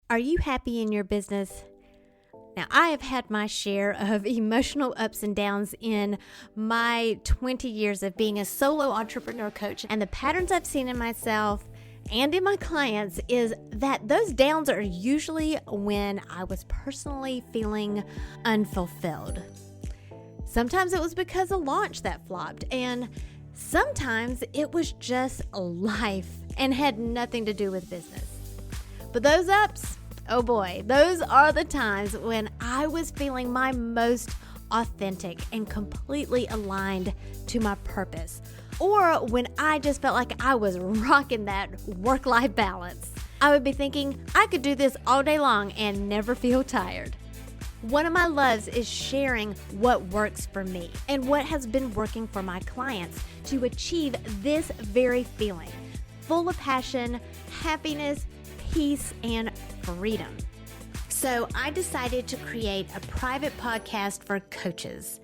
Are you happy in your business? Now, I have had my share of emotional ups and downs in my 20 years of being a solo entrepreneur coach. And the patterns I've seen in myself and in my clients is that those downs are usually when I was personally feeling unfulfilled. Sometimes it was because a launch that flopped, and sometimes it was just life and had nothing to do with business. But those ups, oh boy, those are the times when I was feeling my most authentic and completely aligned to my purpose, or when I just felt like I was rocking that work-life balance. I would be thinking I could do this all day long and never feel tired. One of my loves is sharing what works for me and what has been working for my clients to achieve this very feeling, full of passion, happiness, peace, and freedom. So I decided to create a private podcast for coaches.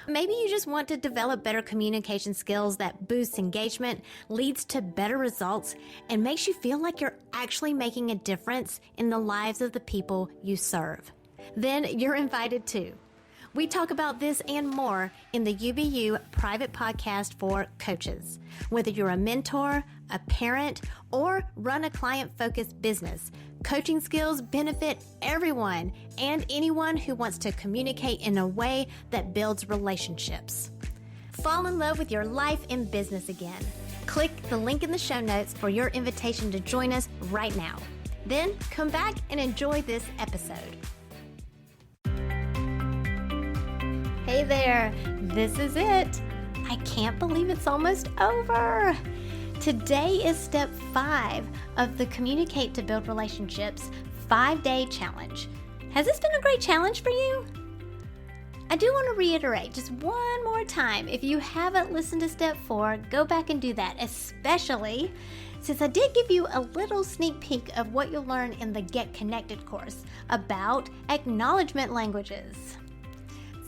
Maybe you just want to develop better communication skills that boosts engagement, leads to better results, and makes you feel like you're actually making a difference in the lives of the people you serve. Then you're invited too. We talk about this and more in the UBU private podcast for coaches. Whether you're a mentor, a parent, or run a client-focused business, coaching skills benefit everyone and anyone who wants to communicate in a way that builds relationships. Fall in love with your life and business again. Click the link in the show notes for your invitation to join us right now. Then come back and enjoy this episode. Hey there, this is it. I can't believe it's almost over. Today is step 5 of the Communicate to Build Relationships 5-day challenge. Has this been a great challenge for you? I do want to reiterate just one more time. If you haven't listened to step 4, go back and do that, especially since I did give you a little sneak peek of what you'll learn in the Get Connected course about Acknowledgement Languages.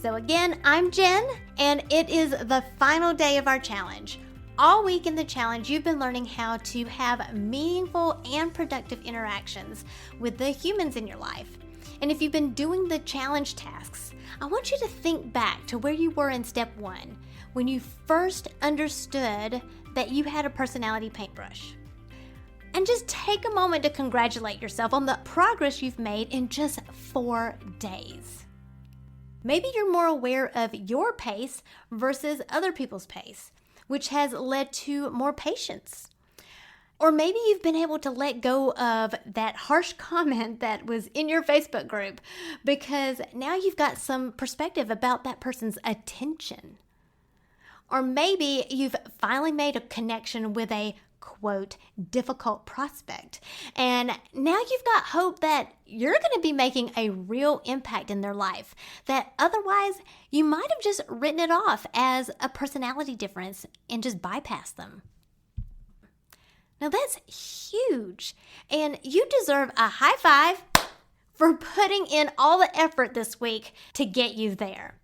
So again, I'm Jen, and it is the final day of our challenge. All week in the challenge, you've been learning how to have meaningful and productive interactions with the humans in your life. And if you've been doing the challenge tasks, I want you to think back to where you were in step 1, when you first understood that you had a personality paintbrush. And just take a moment to congratulate yourself on the progress you've made in just 4 days. Maybe you're more aware of your pace versus other people's pace, which has led to more patience. Or maybe you've been able to let go of that harsh comment that was in your Facebook group because now you've got some perspective about that person's attention. Or maybe you've finally made a connection with a quote, difficult prospect. And now you've got hope that you're going to be making a real impact in their life, that otherwise you might have just written it off as a personality difference and just bypassed them. Now that's huge, and you deserve a high five for putting in all the effort this week to get you there.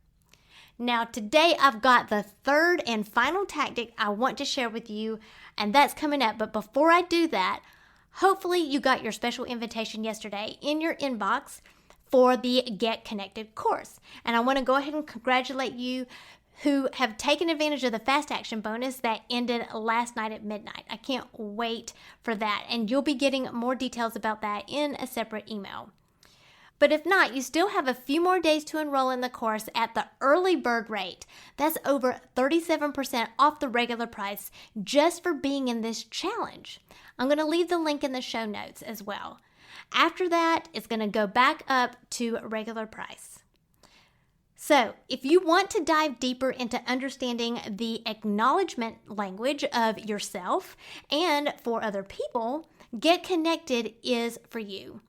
Now today I've got the third and final tactic I want to share with you, and that's coming up. But before I do that, hopefully you got your special invitation yesterday in your inbox for the Get Connected course. And I want to go ahead and congratulate you who have taken advantage of the fast action bonus that ended last night at midnight. I can't wait for that. And you'll be getting more details about that in a separate email. But if not, you still have a few more days to enroll in the course at the early bird rate. That's over 37% off the regular price just for being in this challenge. I'm going to leave the link in the show notes as well. After that, it's going to go back up to regular price. So, if you want to dive deeper into understanding the acknowledgement language of yourself and for other people, Get Connected is for you.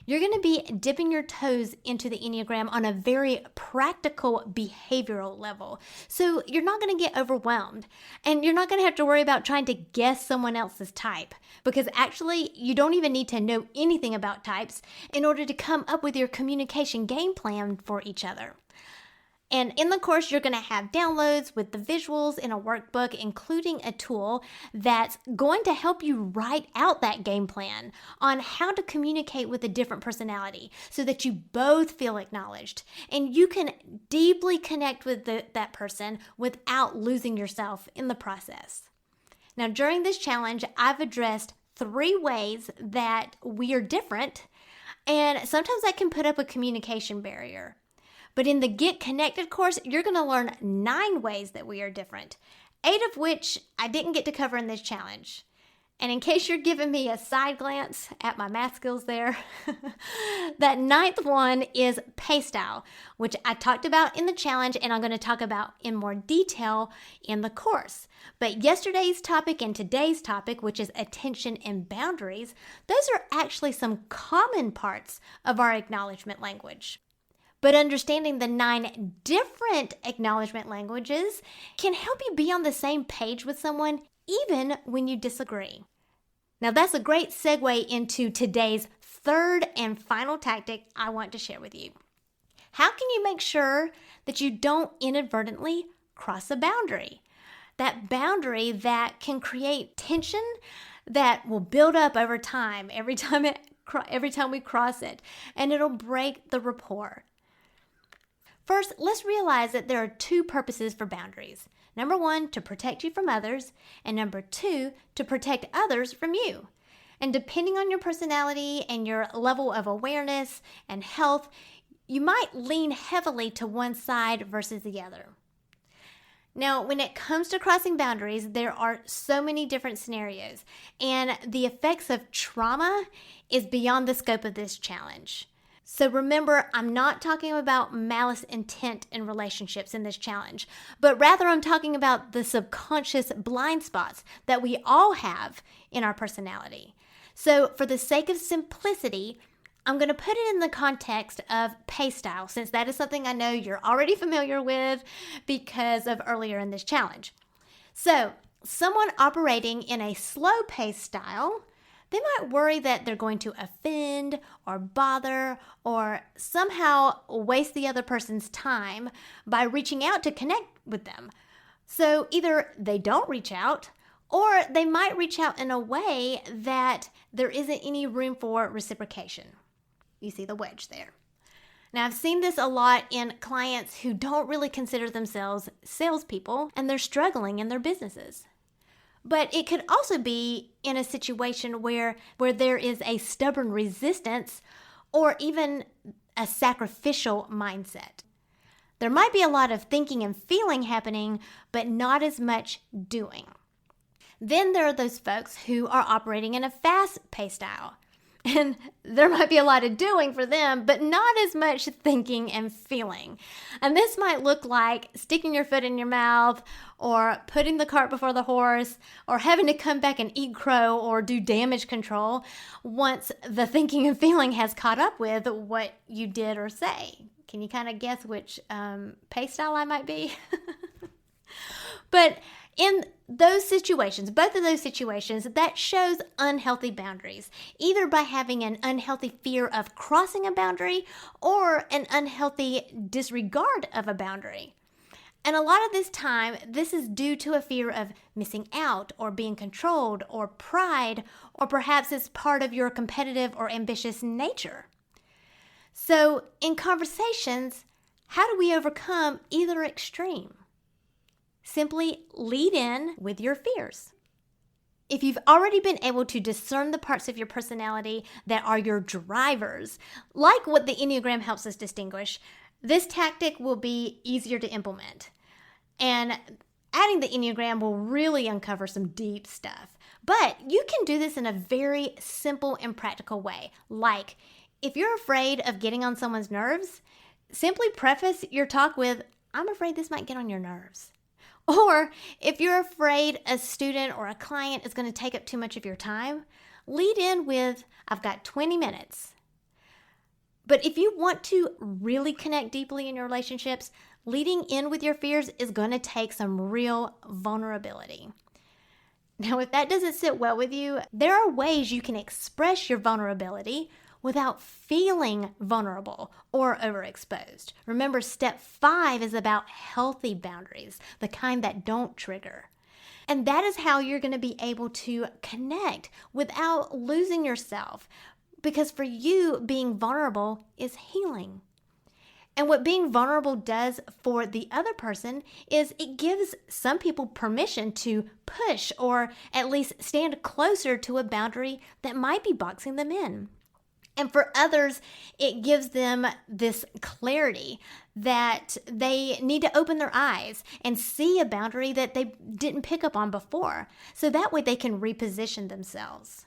You're going to be dipping your toes into the Enneagram on a very practical behavioral level. So you're not going to get overwhelmed, and you're not going to have to worry about trying to guess someone else's type, because actually you don't even need to know anything about types in order to come up with your communication game plan for each other. And in the course, you're going to have downloads with the visuals in a workbook, including a tool that's going to help you write out that game plan on how to communicate with a different personality so that you both feel acknowledged and you can deeply connect with that person without losing yourself in the process. Now, during this challenge, I've addressed 3 ways that we are different, and sometimes that can put up a communication barrier. But in the Get Connected course, you're going to learn 9 ways that we are different, 8 of which I didn't get to cover in this challenge. And in case you're giving me a side glance at my math skills there, that 9th one is pay style, which I talked about in the challenge and I'm going to talk about in more detail in the course. But yesterday's topic and today's topic, which is attention and boundaries, those are actually some common parts of our acknowledgement language. But understanding the 9 different acknowledgement languages can help you be on the same page with someone even when you disagree. Now that's a great segue into today's 3rd and final tactic I want to share with you. How can you make sure that you don't inadvertently cross a boundary? That boundary that can create tension that will build up over time every time we cross it, and it'll break the rapport. First, let's realize that there are 2 purposes for boundaries. Number 1, to protect you from others, and number 2, to protect others from you. And depending on your personality and your level of awareness and health, you might lean heavily to one side versus the other. Now, when it comes to crossing boundaries, there are so many different scenarios, and the effects of trauma is beyond the scope of this challenge. So remember, I'm not talking about malice intent in relationships in this challenge, but rather I'm talking about the subconscious blind spots that we all have in our personality. So for the sake of simplicity, I'm going to put it in the context of pay style, since that is something I know you're already familiar with because of earlier in this challenge. So someone operating in a slow pace style, they might worry that they're going to offend or bother or somehow waste the other person's time by reaching out to connect with them. So either they don't reach out or they might reach out in a way that there isn't any room for reciprocation. You see the wedge there. Now, I've seen this a lot in clients who don't really consider themselves salespeople and they're struggling in their businesses. But it could also be in a situation where there is a stubborn resistance or even a sacrificial mindset. There might be a lot of thinking and feeling happening, but not as much doing. Then there are those folks who are operating in a fast-paced style. And there might be a lot of doing for them, but not as much thinking and feeling. And this might look like sticking your foot in your mouth or putting the cart before the horse or having to come back and eat crow or do damage control once the thinking and feeling has caught up with what you did or say. Can you kind of guess which pay style I might be? But in those situations, both of those situations, that shows unhealthy boundaries, either by having an unhealthy fear of crossing a boundary or an unhealthy disregard of a boundary. And a lot of this time, this is due to a fear of missing out or being controlled or pride, or perhaps it's part of your competitive or ambitious nature. So in conversations, how do we overcome either extreme? Simply lead in with your fears. If you've already been able to discern the parts of your personality that are your drivers, like what the Enneagram helps us distinguish, this tactic will be easier to implement. And adding the Enneagram will really uncover some deep stuff. But you can do this in a very simple and practical way. Like, if you're afraid of getting on someone's nerves, simply preface your talk with, "I'm afraid this might get on your nerves." Or if you're afraid a student or a client is going to take up too much of your time, lead in with, "I've got 20 minutes. But if you want to really connect deeply in your relationships, leading in with your fears is going to take some real vulnerability. Now, if that doesn't sit well with you, there are ways you can express your vulnerability without feeling vulnerable or overexposed. Remember, step 5 is about healthy boundaries, the kind that don't trigger. And that is how you're going to be able to connect without losing yourself, because for you, being vulnerable is healing. And what being vulnerable does for the other person is it gives some people permission to push or at least stand closer to a boundary that might be boxing them in. And for others, it gives them this clarity that they need to open their eyes and see a boundary that they didn't pick up on before. So that way they can reposition themselves.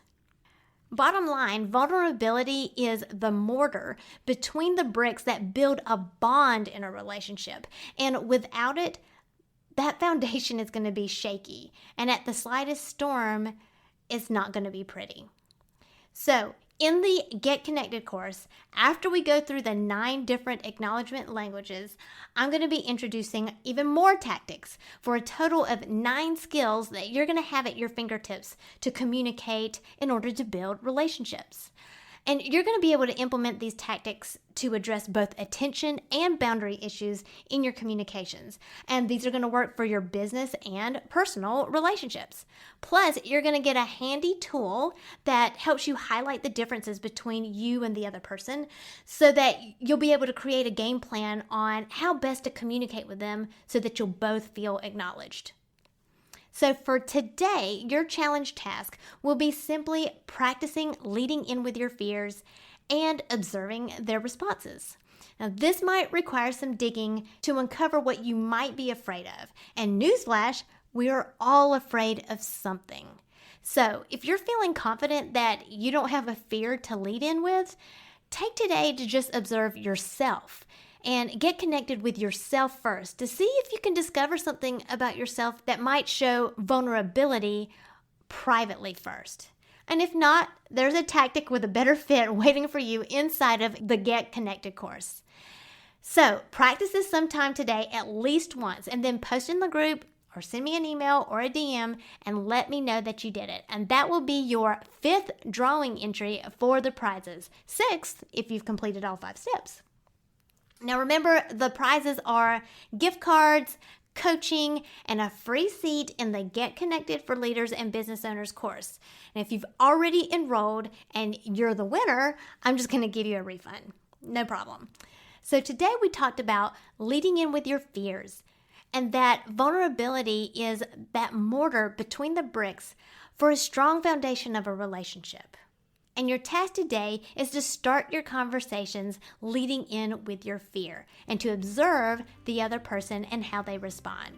Bottom line, vulnerability is the mortar between the bricks that build a bond in a relationship. And without it, that foundation is going to be shaky. And at the slightest storm, it's not going to be pretty. So, in the Get Connected course, after we go through the 9 different acknowledgement languages, I'm going to be introducing even more tactics for a total of 9 skills that you're going to have at your fingertips to communicate in order to build relationships. And you're going to be able to implement these tactics to address both attention and boundary issues in your communications. And these are going to work for your business and personal relationships. Plus, you're going to get a handy tool that helps you highlight the differences between you and the other person so that you'll be able to create a game plan on how best to communicate with them so that you'll both feel acknowledged. So for today, your challenge task will be simply practicing leading in with your fears and observing their responses. Now, this might require some digging to uncover what you might be afraid of. And newsflash, we are all afraid of something. So if you're feeling confident that you don't have a fear to lead in with, take today to just observe yourself and get connected with yourself first to see if you can discover something about yourself that might show vulnerability privately first. And if not, there's a tactic with a better fit waiting for you inside of the Get Connected course. So practice this sometime today at least once, and then post in the group or send me an email or a DM and let me know that you did it. And that will be your 5th drawing entry for the prizes, 6th if you've completed all 5 steps. Now remember, the prizes are gift cards, coaching, and a free seat in the Get Connected for Leaders and Business Owners course. And if you've already enrolled and you're the winner, I'm just going to give you a refund. No problem. So today we talked about leading in with your fears, and that vulnerability is that mortar between the bricks for a strong foundation of a relationship. And your task today is to start your conversations leading in with your fear and to observe the other person and how they respond.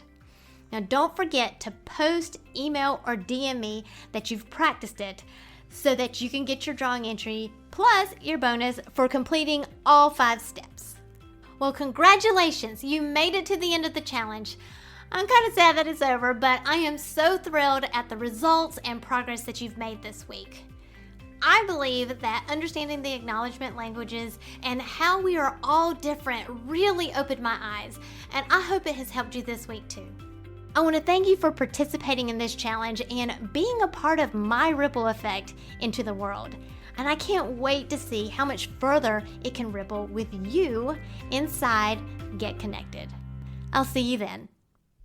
Now, don't forget to post, email, or DM me that you've practiced it so that you can get your drawing entry plus your bonus for completing all 5 steps. Well, congratulations! You made it to the end of the challenge. I'm kind of sad that it's over, but I am so thrilled at the results and progress that you've made this week. I believe that understanding the acknowledgement languages and how we are all different really opened my eyes, and I hope it has helped you this week too. I want to thank you for participating in this challenge and being a part of my ripple effect into the world. And I can't wait to see how much further it can ripple with you inside Get Connected. I'll see you then.